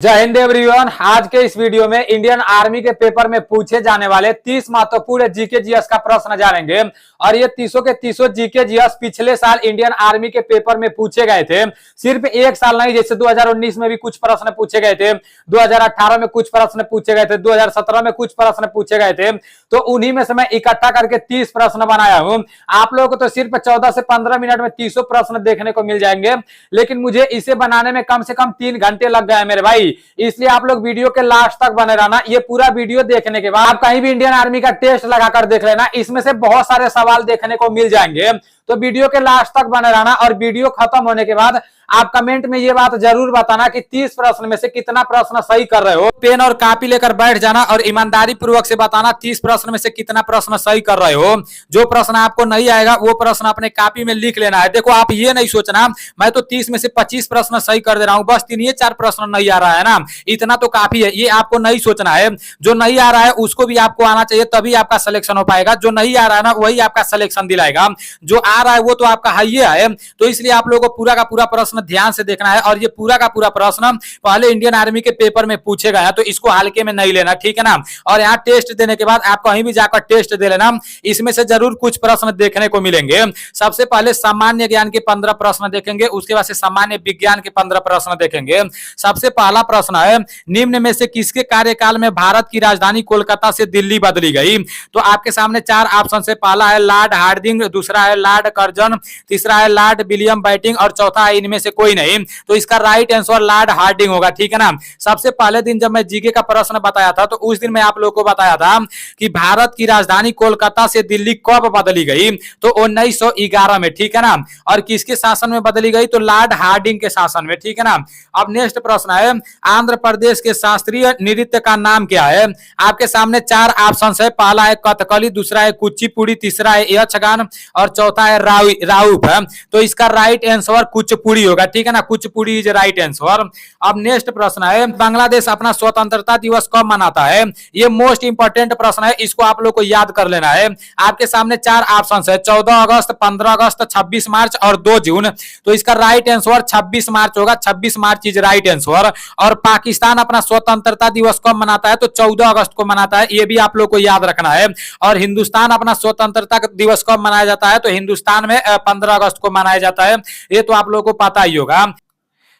जय हिंद एवरीवन। आज के इस वीडियो में इंडियन आर्मी के पेपर में पूछे जाने वाले 30 महत्वपूर्ण जीके जीएस का प्रश्न जानेंगे। और ये 30 के 30 जीके जीएस पिछले साल इंडियन आर्मी के पेपर में पूछे गए थे। सिर्फ एक साल नहीं, जैसे 2019 में भी कुछ प्रश्न पूछे गए थे, 2018 में कुछ प्रश्न पूछे गए थे, 2017 में कुछ प्रश्न पूछे गए थे। तो उन्हीं में से मैं इकट्ठा करके 30 प्रश्न बनाया हूं। आप लोगों को तो सिर्फ 14 से 15 मिनट में 30 प्रश्न देखने को मिल जाएंगे, लेकिन मुझे इसे बनाने में कम से कम 3 घंटे लग गए मेरे भाई। इसलिए आप लोग वीडियो के लास्ट तक बने रहना। ये पूरा वीडियो देखने के बाद आप कहीं भी इंडियन आर्मी का टेस्ट लगाकर देख लेना, इसमें से बहुत सारे सवाल देखने को मिल जाएंगे। तो वीडियो के लास्ट तक बने रहना और वीडियो खत्म होने के बाद आप कमेंट में ये बात जरूर बताना कि 30 प्रश्न में से कितना प्रश्न सही कर रहे हो। पेन और कॉपी लेकर बैठ जाना और ईमानदारी पूर्वक से बताना 30 प्रश्न में से कितना प्रश्न सही कर रहे हो। जो प्रश्न आपको नहीं आएगा वो प्रश्न अपने कॉपी में लिख लेना है। देखो, आप ये नहीं सोचना मैं तो 30 में से 25 प्रश्न सही कर दे रहा हूं, बस 3 या 4 प्रश्न नहीं आ रहा है ना, इतना तो काफी है। ये आपको नहीं सोचना है। जो नहीं आ रहा है उसको भी आपको आना चाहिए, तभी आपका सिलेक्शन हो पाएगा। जो नहीं आ रहा है ना, वही आपका सिलेक्शन दिलाएगा। जो आ रहा है वो तो आपका हाई है। तो इसलिए आप लोगों को पूरा का पूरा प्रश्न ध्यान से देखना है। और ये पूरा का पूरा प्रश्न पहले इंडियन आर्मी के पेपर में पूछे गए हैं, तो इसको हल्के में नहीं लेना, ठीक है ना। और यहाँ टेस्ट देने के बाद आप कहीं भी जाकर टेस्ट दे लेना, इसमें से जरूर कुछ प्रश्न देखने को मिलेंगे। सबसे पहले सामान्य ज्ञान के 15 प्रश्न देखेंगे, उसके बाद से सामान्य विज्ञान के 15 प्रश्न देखेंगे। सबसे पहला प्रश्न है, निम्न में से किसके कार्यकाल में भारत की राजधानी कोलकाता से दिल्ली बदली गई? तो आपके सामने 4 ऑप्शन है। पहला है लॉर्ड हार्डिंग, दूसरा है लॉर्ड कर्जन, तीसरा है लॉर्ड विलियम बेंटिंक और चौथा है इनमें से कोई नहीं। तो इसका राइट आंसर लॉर्ड हार्डिंग होगा, ठीक है ना। सबसे पहले दिन जब मैं जीके का प्रश्न बताया था तो उस दिन मैं आप लोगों को बताया था कि भारत की राजधानी कोलकाता से दिल्ली कब बदली गई? तो 1911 में, ठीक है ना। और किसके शासन में बदली गई? तो लॉर्ड हार्डिंग के शासन में, ठीक है ना। अब नेक्स्ट प्रश्न है, आंध्र प्रदेश के शास्त्रीय नृत्य का नाम क्या है? आपके सामने 4 ऑप्शन है। पहला है कथकली, दूसरा है कुचिपुड़ी, तीसरा है यक्षगान और चौथा है राउफ है। तो इसका राइट आंसर कुचिपुड़ी होगा, ठीक है ना। Kuchipudi is right answer. अब नेक्स्ट प्रश्न है, बांग्लादेश अपना स्वतंत्रता दिवस कब मनाता है? ये मोस्ट इंपोर्टेंट प्रश्न है, इसको आप लोग को याद कर लेना है। आपके सामने 4 ऑप्शन है, 14 अगस्त, 15 अगस्त, 26 मार्च और 2 जून। तो इसका राइट आंसर 26 मार्च होगा। 26 मार्च इज राइट आंसर। और पाकिस्तान अपना स्वतंत्रता दिवस कब मनाता है? तो 14 अगस्त को मनाता है, ये भी आप लोग को याद रखना है। और हिंदुस्तान अपना स्वतंत्रता दिवस कब मनाया जाता है? तो हिंदुस्तान में 15 अगस्त को मनाया जाता है, ये तो आप लोगों को पता ही होगा।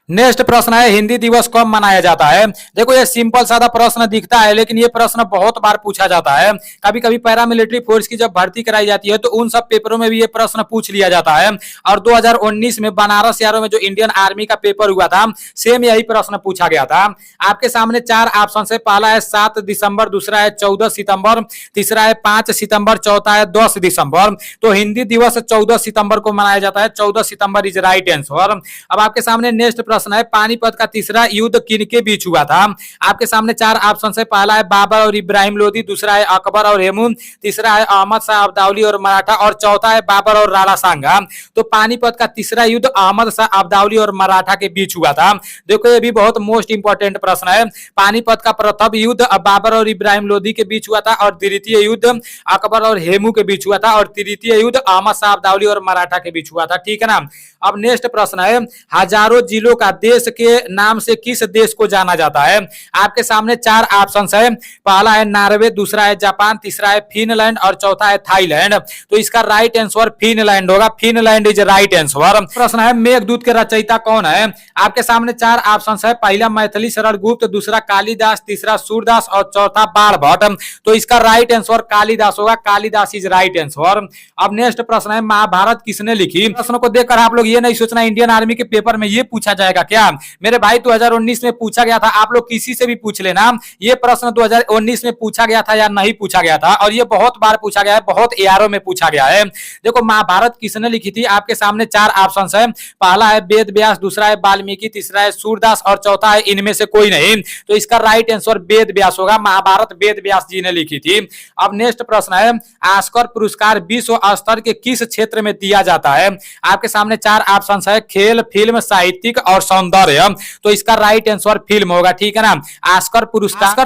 नेक्स्ट प्रश्न है, हिंदी दिवस कब मनाया जाता है? देखो, ये सिंपल सादा प्रश्न दिखता है, लेकिन ये प्रश्न बहुत बार पूछा जाता है। कभी कभी पैरामिलिट्री फोर्स की जब भर्ती कराई जाती है तो उन सब पेपरों में भी ये प्रश्न पूछ लिया जाता है। और 2019 में बनारस यारों में जो इंडियन आर्मी का पेपर हुआ था, सेम यही प्रश्न पूछा गया था। आपके सामने 4 ऑप्शन है। पहला है 7 दिसंबर, दूसरा है 14 सितंबर, तीसरा है 5 सितंबर, चौथा है 10 दिसंबर। तो हिंदी दिवस 14 सितंबर को मनाया जाता है। 14 सितंबर इज राइट आंसर। अब आपके सामने नेक्स्ट प्रश्न है, पानीपत का तीसरा युद्ध किनके बीच हुआ था? आपके सामने 4 ऑप्शन है। पहला है बाबर और इब्राहिम लोदी, दूसरा है अकबर और हेमू, तीसरा है अहमद शाह अब्दाली और मराठा और चौथा है बाबर और राणा सांगा। तो पानीपत का तीसरा युद्ध अहमद शाह अब्दाली और मराठा के बीच हुआ था। देखो, ये भी बहुत मोस्ट इंपोर्टेंट प्रश्न है। पानीपत का प्रथम युद्ध बाबर और इब्राहिम लोदी के बीच हुआ था और द्वितीय युद्ध अकबर और हेमू के बीच हुआ था और तृतीय युद्ध अहमद शाह अब्दाली और मराठा के बीच हुआ था, ठीक है ना। अब नेक्स्ट प्रश्न है, हजारों जिलों का देश के नाम से किस देश को जाना जाता है? आपके सामने 4 ऑप्शन है। पहला है नॉर्वे, दूसरा है जापान, तीसरा है फिनलैंड और चौथा है थाईलैंड। तो इसका राइट आंसर फिनलैंड होगा। Finland is right answer. प्रश्न है, मेघदूत के रचयिता कौन है? आपके सामने 4 ऑप्शन है। पहला मैथिली शरण गुप्त, दूसरा कालिदास, तीसरा सूरदास और चौथा बाणभट्ट। तो इसका राइट आंसर कालिदास होगा। Kalidas is right answer. अब नेक्स्ट प्रश्न है, महाभारत किसने लिखी? प्रश्न को देखकर आप लोग ये नहीं सोचना इंडियन आर्मी के पेपर में ये पूछा जाएगा क्या। मेरे भाई 2019 में पूछा गया था, आप लोग किसी से भी पूछ लेना, ये प्रश्न 2019 में पूछा गया था या नहीं पूछा गया था। और ये बहुत बार पूछा गया है, बहुत एआरओ में पूछा गया है। देखो, महाभारत किसने लिखी थी? आपके सामने 4 ऑप्शन है। पहला है वेद व्यास, दूसरा है वाल्मीकि, तीसरा है सूरदास और चौथा है इनमें से कोई नहीं। तो इसका राइट आंसर वेद व्यास होगा। महाभारत वेद व्यास जी ने लिखी थी। अब नेक्स्ट प्रश्न है, ऑस्कर पुरस्कार विश्व स्तर के किस क्षेत्र में दिया जाता है? आपके सामने 4 ऑप्शन है। खेल, फिल्म, साहित्यिक और सौंदर्य, तो इसका राइट आंसर फिल्म होगा, ठीक है ना। ऑस्कर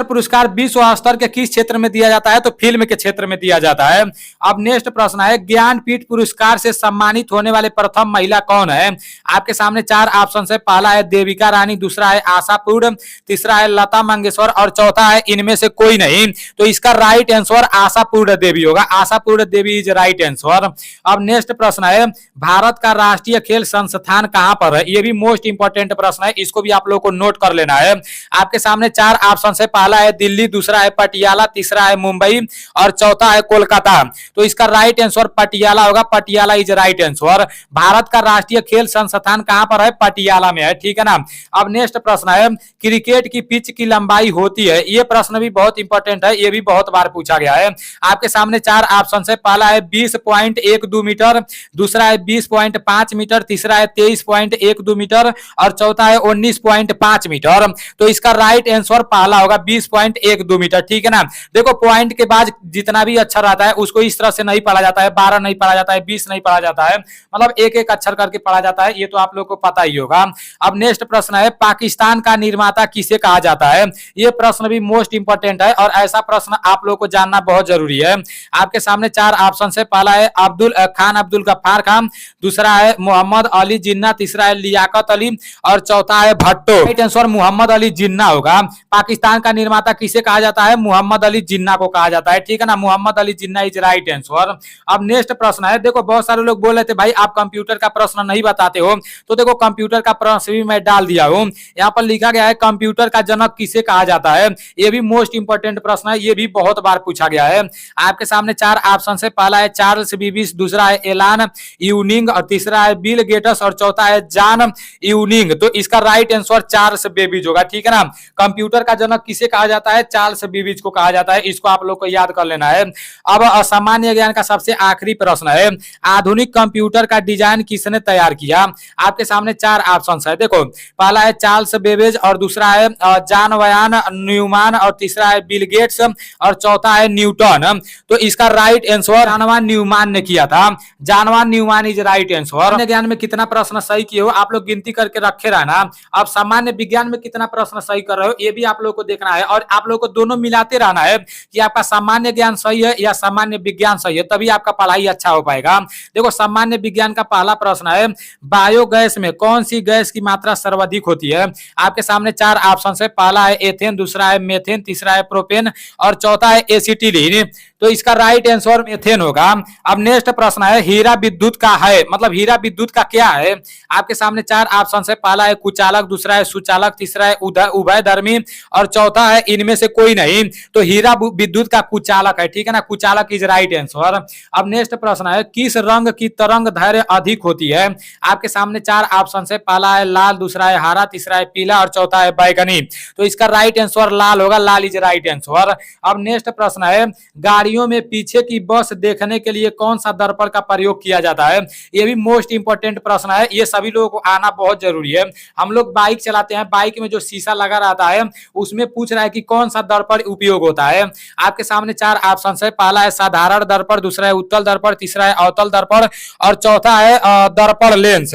पुरस्कार विश्व स्तर के किस क्षेत्र में दिया जाता है, तो फिल्म के क्षेत्र में दिया जाता है। अब नेक्स्ट प्रश्न है, ज्ञानपीठ पुरस्कार से सम्मानित होने वाले प्रथम महिला कौन है। आपके सामने चार ऑप्शन है, पहला है देविका रानी, दूसरा है आशापूर्ण, तीसरा है लता मंगेशकर और चौथा है इनमें से कोई नहीं। तो इसका राइट आंसर आशापूर्ण देवी होगा, आशापूर्ण देवी इज राइट आंसर। अब नेक्स्ट प्रश्न है, भारत का राष्ट्रीय खेल संस्थान कहां पर है। ये भी मोस्ट इंपोर्टेंट प्रश्न है, इसको भी आप लोगों को नोट कर लेना है। आपके सामने चार ऑप्शन है, पहला है दिल्ली, दूसरा है पटियाला, तीसरा है मुंबई और चौथा है कोलकाता। तो इसका राइट आंसर पटियाला होगा, Patiala is right answer. Bharat का राष्ट्रीय खेल संस्थान कहां पर है, पटियाला में है, ठीक है ना। अब नेक्स्ट प्रश्न है, क्रिकेट की पिच की लंबाई होती है, ये प्रश्न भी बहुत इंपॉर्टेंट है, ये भी बहुत बार पूछा गया है। आपके सामने चार ऑप्शन है, पहला है 20.12 मीटर, दूसरा है 20.5 मीटर, तीसरा है 23.12 मीटर और चौथा है 19.5 मीटर। तो इसका राइट आंसर पहला होगा 20.12 मीटर, ठीक है ना। देखो पॉइंट के बाद जितना भी अक्षर आता है उसको इस तरह से नहीं पढ़ा जाता है, 12 नहीं पढ़ा जाता है, 20 नहीं पढ़ा जाता है, मतलब एक एक अक्षर करके पढ़ा जाता है, ये तो आप लोग को पता ही होगा। अब नेक्स्ट प्रश्न है, पाकिस्तान का निर्माता किसे कहा जाता है। ये प्रश्न भी मोस्ट इंपोर्टेंट है और ऐसा प्रश्न आप लोग को जानना बहुत जरूरी है। आपके सामने चार ऑप्शन है, पहला है अब्दुल गफ्फार खान, दूसरा है मोहम्मद अली जिन्ना, तीसरा है लियाकत अली और चौथा है भट्टो। राइट आंसर मोहम्मद अली जिन्ना होगा। पाकिस्तान का निर्माता किसे कहा जाता है, मोहम्मद अली जिन्ना को कहा जाता है, ठीक है ना, Mohammad Ali Jinnah is right answer. अब नेक्स्ट प्रश्न है, देखो बहुत सारे लोग बोल रहे थे भाई आप कंप्यूटर का प्रश्न नहीं बताते हो, तो देखो कंप्यूटर का प्रश्न भी मैं डाल दिया हूं। यहाँ पर लिखा गया है कंप्यूटर का जनक किसे कहा जाता है, ये भी मोस्ट इंपोर्टेंट प्रश्न है, ये भी बहुत बार पूछा गया है। आपके सामने चार ऑप्शन है, पहला है चार्ल्स बेबेज, दूसरा है एलान यूनिंग और तीसरा है बिल गेट्स और चौथा है जॉन यूनिंग। तो इसका राइट आंसर चार्ल्स बेबेज होगा, ठीक है ना। कंप्यूटर का जनक किसे कहा जाता है, चार्ल्स बेबेज को कहा जाता है, इसको आप लोग को याद कर लेना है। अब असामान्य ज्ञान का सबसे आखिरी प्रश्न है, आधुनिक कंप्यूटर का डिजाइन किसने तैयार किया। आपके सामने चार ऑप्शन है, देखो पहला है चार्ल्स बेबेज और दूसरा है जॉन वयान न्यूमैन और तीसरा है बिल गेट्स और चौथा है न्यूटन। तो इसका राइट आंसर जॉन न्यूमैन ने किया था, John Newman is right answer. ज्ञान में कितना प्रश्न सही किए हो आप लोग गिनती करके रखे रहना। अब सामान्य विज्ञान में कितना प्रश्न सही कर रहे हो ये भी आप लोग को देखना है और आप लोग को दोनों मिलाते रहना है कि आपका सामान्य ज्ञान सही है या सामान्य विज्ञान सही है, तभी आपका पढ़ाई अच्छा हो पाएगा। देखो सामान्य विज्ञान का पहला प्रश्न है, बायोगैस में कौन सी गैस की मात्रा सर्वाधिक होती है। आपके सामने चार ऑप्शन है, पहला है एथेन, दूसरा है मेथेन, तीसरा है प्रोपेन और चौथा है एसिटिलीन। तो इसका राइट आंसर मेथेन होगा। अब नेक्स्ट प्रश्न है, हीरा विद्युत का है, मतलब हीरा विद्युत का क्या है। आपके सामने चार ऑप्शन है, पहला है कुचालक, दूसरा है सुचालक, तीसरा है उभयधर्मी और चौथा है इनमें से कोई नहीं। तो हीरा विद्युत का कुचालक है, ठीक है ना, कुचालक इज राइट आंसर। अब नेक्स्ट प्रश्न है, किस रंग की तरंग दैर्घ्य अधिक होती है। आपके सामने चार ऑप्शन है, पहला है लाल, दूसरा है हरा, तीसरा है पीला और चौथा है बैगनी। तो इसका राइट आंसर लाल होगा, लाल इज राइट आंसर। अब नेक्स्ट प्रश्न है, गाड़ियों में पीछे की बस देखने के लिए कौन सा दर्पण का प्रयोग किया जाता है। ये भी मोस्ट इंपोर्टेंट प्रश्न है, ये सभी लोगों को आना बहुत जरूरी है। हम लोग बाइक चलाते हैं, बाइक में जो शीशा लगा रहता है उसमें पूछ रहा है कि कौन सा दर्पण उपयोग होता है। आपके सामने चार ऑप्शन है, पहला है साधारण दर्पण, दूसरा है उत्तल दर्पण, तीसरा है अवतल दर्पण और चौथा है दर्पण लेंस।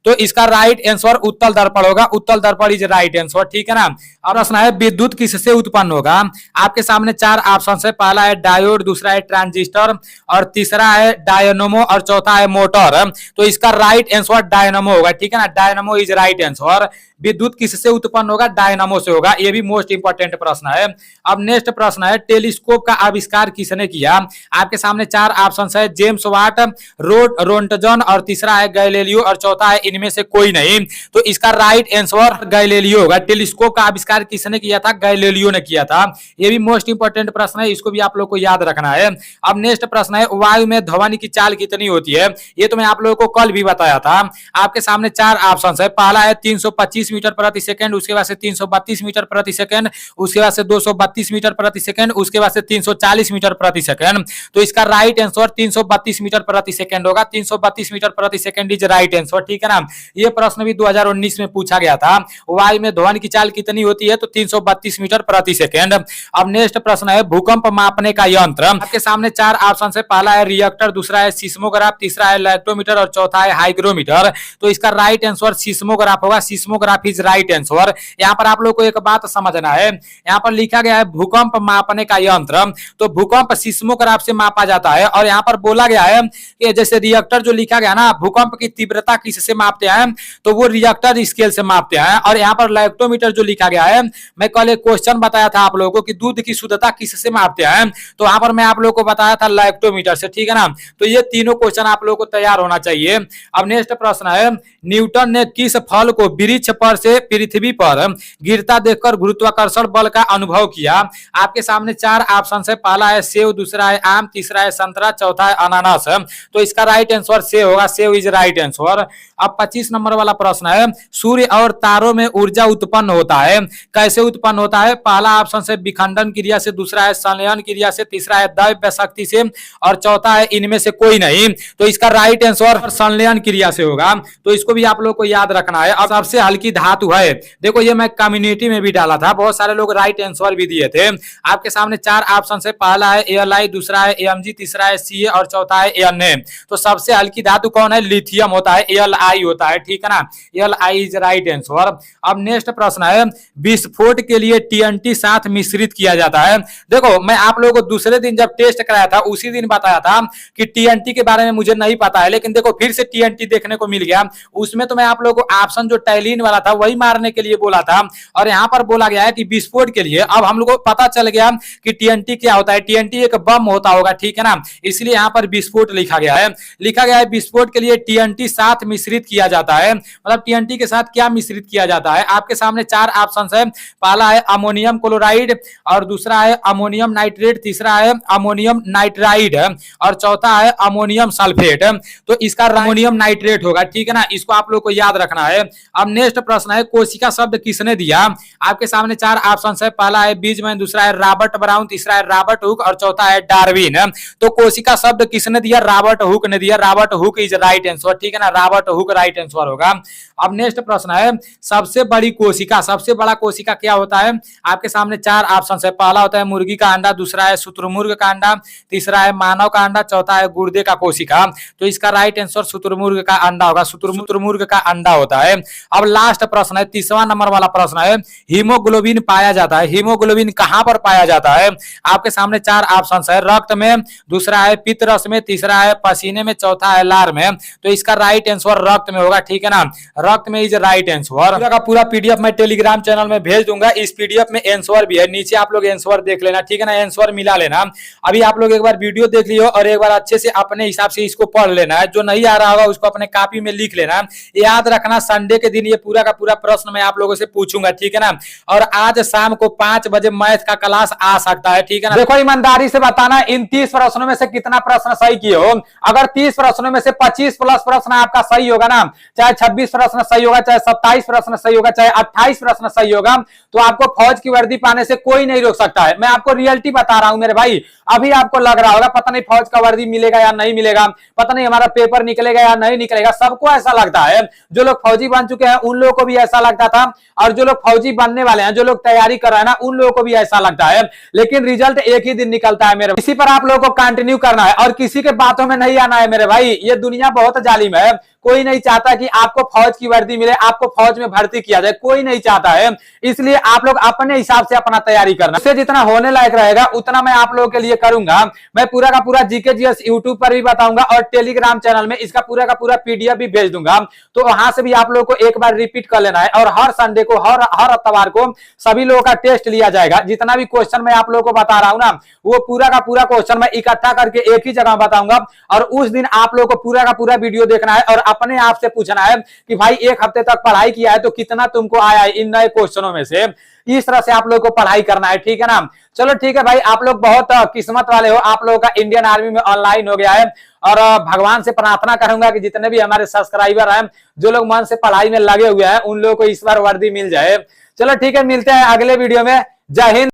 तो इसका राइट आंसर उत्तल दर्पण होगा, उत्तल दर्पण इज राइट आंसर, ठीक है ना। और प्रश्न है, विद्युत किससे उत्पन्न होगा। आपके सामने चार ऑप्शन है, पहला है डायोड, दूसरा है ट्रांजिस्टर और तीसरा है डायनमो और चौथा है मोटर। तो इसका राइट आंसर डायनमो होगा, ठीक है ना, डायनमो इज राइट आंसर। विद्युत किससे उत्पन्न होगा, डायनामो से होगा, ये भी मोस्ट इंपोर्टेंट प्रश्न है। अब नेक्स्ट प्रश्न है, टेलीस्कोप का आविष्कार किसने किया। आपके सामने चार ऑप्शन है, जेम्स वाट, रोंटजन और तीसरा है गैलीलियो और चौथा है इनमें से कोई नहीं। तो इसका राइट आंसर गैलीलियो होगा। टेलीस्कोप का आविष्कार किसने किया था, गैलीलियो ने किया था। ये भी मोस्ट इंपोर्टेंट प्रश्न है, इसको भी आप लोग को याद रखना है। अब नेक्स्ट प्रश्न है, वायु में ध्वनि की चाल कितनी होती है। ये तो मैं आप लोगों को कल भी बताया था। आपके सामने चार ऑप्शन है, पहला है 325 मीटर प्रति सेकंड, उसके बाद से 332 मीटर प्रति सेकंड, उसके बाद से 232 मीटर प्रति सेकंड, उसके बाद से 340 मीटर प्रति सेकंड। तो इसका राइट आंसर 332 मीटर प्रति सेकंड होगा। 332 मीटर प्रति सेकंड इज राइट आंसर, ठीक है ना। ये प्रश्न भी 2019 में पूछा गया था, वायु में ध्वनि की चाल कितनी होती है, तो 332 मीटर प्रति सेकंड। अब नेक्स्ट प्रश्न है, भूकंप मापने का यंत्र यंत्र। आपके सामने 4 ऑप्शन है, पहला है रिएक्टर, दूसरा है सिस्मोग्राफ, तीसरा है लैक्टोमीटर और चौथा है हाइग्रोमीटर। तो इसका राइट आंसर सिस्मोग्राफ होगा। Seismograph is right answer. यहाँ पर आप लोग को एक बात समझना है, यहाँ पर लिखा गया है भूकंप मापने का यंत्र, तो भूकंप सिस्मोग्राफ से मापा जाता है। और यहाँ पर बोला गया है कि जैसे रिएक्टर जो लिखा गया ना, भूकंप की तीव्रता किससे मापते हैं, तो वो रिएक्टर स्केल से मापते हैं। और यहाँ पर लैक्टोमीटर जो लिखा गया है, मैं कल एक क्वेश्चन बताया था आप लोगों को कि दूध की शुद्धता किससे मापते हैं, तो यहाँ पर मैं आप लोगों को बताया था लैक्टोमीटर से, ठीक है ना। तो ये तीनों क्वेश्चन आप लोगों को तैयार होना चाहिए। अब नेक्स्ट प्रश्न है, न्यूटन ने किस फल को वृक्ष पर से पृथ्वी पर गिरता देखकर गुरुत्वाकर्षण बल का अनुभव किया। आपके सामने 4 ऑप्शन है, पहला है सेव, दूसरा है आम, तीसरा है संतरा, चौथा है अनानास। तो इसका राइट आंसर सेव होगा। Save is right answer. अब 25 नंबर वाला प्रश्न है, सूर्य और तारों में ऊर्जा उत्पन्न होता है, कैसे उत्पन्न होता है। पहला ऑप्शन है विखंडन क्रिया से, दूसरा है संलयन क्रिया से, तीसरा है दैव शक्ति से और चौथा है इनमें से कोई नहीं। तो इसका राइट आंसर संलयन क्रिया से होगा। तो इसको भी आप लोग को याद रखना है। अब सबसे हल्की धातु है, देखो ये मैं कम्युनिटी में भी डाला था, बहुत सारे लोग राइट आंसर भी दिए थे। आपके सामने 4 ऑप्शन है, पहला है एएलआई, दूसरा है एएमजी, तीसरा है सीए और चौथा है एएनए। तो सबसे हल्की धातु कौन है, लिथियम होता है, एएलआई होता है, ठीक है ना। एएलआई इज राइट आंसर। अब नेक्स्ट प्रश्न है, विस्फोट के लिए टीएनटी साथ मिश्रित किया जाता है। देखो मैं आप लोगों को दूसरे दिन जब टेस्ट कराया था उसी दिन बताया था कि टीएनटी के बारे में मुझे नहीं पता है, लेकिन देखो फिर से टीएनटी देखने को मिल गया। उसमें तो मैं आप लोगों को ऑप्शन जो टैलिन वाला था वही मारने के लिए बोला था, और यहाँ पर बोला गया है कि विस्फोट के लिए। अब हम लोग को पता चल गया कि टीएनटी क्या होता है, टीएनटी एक बम होता होगा, ठीक है ना, इसलिए यहाँ पर विस्फोट लिखा गया है। लिखा गया है विस्फोट के लिए टीएनटी साथ मिश्रित किया जाता है, मतलब टीएनटी के साथ क्या मिश्रित किया जाता है। आपके सामने 4 ऑप्शन है, पहला है अमोनियम क्लोराइड और दूसरा है अमोनियम नाइट्रेट, तीसरा है अमोनियम नाइट्राइड और चौथा है अमोनियम सल्फेट। तो इसका अमोनियम नाइट्रेट होगा, ठीक है ना, इसको आप लोग को याद रखना है। अब नेक्स्ट प्रश्न है, कोशिका शब्द किसने दिया। आपके सामने 4 ऑप्शन है, पहला है बीजमैन, दूसरा है रॉबर्ट ब्राउन, तीसरा है रॉबर्ट हुक और चौथा है डार्विन। तो कोशिका शब्द किसने दिया, रॉबर्ट हुक ने दिया। Robert Hooke is right answer, ठीक है ना, रॉबर्ट हुक राइट आंसर होगा। अब नेक्स्ट प्रश्न है, सबसे बड़ी कोशिका, सबसे बड़ा कोशिका क्या होता है। आपके सामने 4 ऑप्शन है, पहला होता है मुर्गी का अंडा, दूसरा है शुतुरमुर्ग का अंडा, तीसरा है मानव का अंडा, चौथा है गुर्दे का कोशिका। तो इसका राइट आंसर शुतुरमुर्ग का अंडा होगा, शुतुरमुर्ग का अंडा होता है। अब लास्ट प्रश्न है, 30वां नंबर वाला प्रश्न है, हीमोग्लोबिन पाया जाता है, हीमोग्लोबिन कहां पर पाया जाता है। आपके सामने 4 ऑप्शन है, रक्त में, दूसरा है पित्त रस में, तीसरा है पसीने में, चौथा है लार में। तो इसका राइट आंसर रक्त में होगा, ठीक है ना, रक्त में इज राइट आंसर। पूरा का पूरा पीडीएफ मैं टेलीग्राम चैनल में भेज दूंगा। इस पीडीएफ में आंसर भी है, नीचे आप लोग आंसर देख लेना, ठीक है ना, आंसर मिला लेना। अभी आप लोग एक बार वीडियो देख लियो और एक बार अच्छे से अपने हिसाब से इसको पढ़ लेना है। जो नहीं आ रहा होगा उसको अपने कॉपी में लिख लेना। याद रखना संडे के दिन ये पूरा का पूरा प्रश्न मैं आप लोगों से पूछूंगा, ठीक है ना। और आज शाम को 5 बजे मैथ का क्लास आ सकता है, ठीक है ना। देखो ईमानदारी से बताना इन 30 प्रश्नों में से कितना प्रश्न सही किए हो। अगर 30 प्रश्नों में से 25 प्लस प्रश्न आपका सही होगा ना, चाहे 26 प्रश्न सही होगा, चाहे 27 प्रश्न सही होगा, चाहे 28 प्रश्न सही होगा, तो आपको फौज की वर्दी पाने से कोई नहीं रोक सकता है। मैं आपको रियलिटी बता रहा हूं मेरे भाई। अभी आपको लग रहा होगा पता नहीं फौज का वर्दी मिलेगा या नहीं मिलेगा, पता नहीं हमारा पेपर निकलेगा या नहीं निकलेगा, सबको ऐसा लगता है। जो लोग फौजी बन चुके हैं उन लोगों को भी ऐसा लगता था, और जो लोग फौजी बनने वाले हैं, जो लोग तैयारी कर रहे हैं ना, उन लोगों को भी ऐसा लगता है। लेकिन रिजल्ट एक ही दिन निकलता है मेरे, इसी पर आप लोगों को कंटिन्यू करना है और किसी के बातों में नहीं आना है मेरे भाई। ये दुनिया बहुत जालिम है, कोई नहीं चाहता कि आपको फौज की वर्दी मिले, आपको फौज में भर्ती किया जाए, कोई नहीं चाहता है। इसलिए आप लोग अपने हिसाब से अपना तैयारी करना, उससे जितना होने लायक रहेगा उतना मैं आप लोगों के लिए करूंगा। मैं पूरा का पूरा जीके जीएस यूट्यूब पर भी बताऊंगा और टेलीग्राम चैनल में इसका पूरा का पूरा पीडीएफ भी भेज दूंगा। तो वहां से भी आप लोगों को एक बार रिपीट कर लेना है। और हर संडे को, हर इतवार को सभी लोगों का टेस्ट लिया जाएगा। जितना भी क्वेश्चन मैं आप लोगों को बता रहा हूं ना, वो पूरा का पूरा क्वेश्चन मैं इकट्ठा करके एक ही जगह बताऊंगा। और उस दिन आप लोगों को पूरा का पूरा वीडियो देखना है और अपने आप से पूछना है कि भाई 1 हफ्ते तक पढ़ाई किया है तो कितना तुमको आया है इन नए क्वेश्चनों में से। इस तरह से आप लोगों को पढ़ाई करना है, ठीक है ना। चलो ठीक है भाई, आप लोग बहुत किस्मत वाले हो, आप लोगों का इंडियन आर्मी में ऑनलाइन हो गया है। और भगवान से प्रार्थना करूंगा कि जितने भी हमारे सब्सक्राइबर हैं, जो लोग मन से पढ़ाई में लगे हुए हैं, उन लोगों को इस बार वर्दी मिल जाए। चलो ठीक है, मिलते हैं अगले वीडियो में। जय हिंद।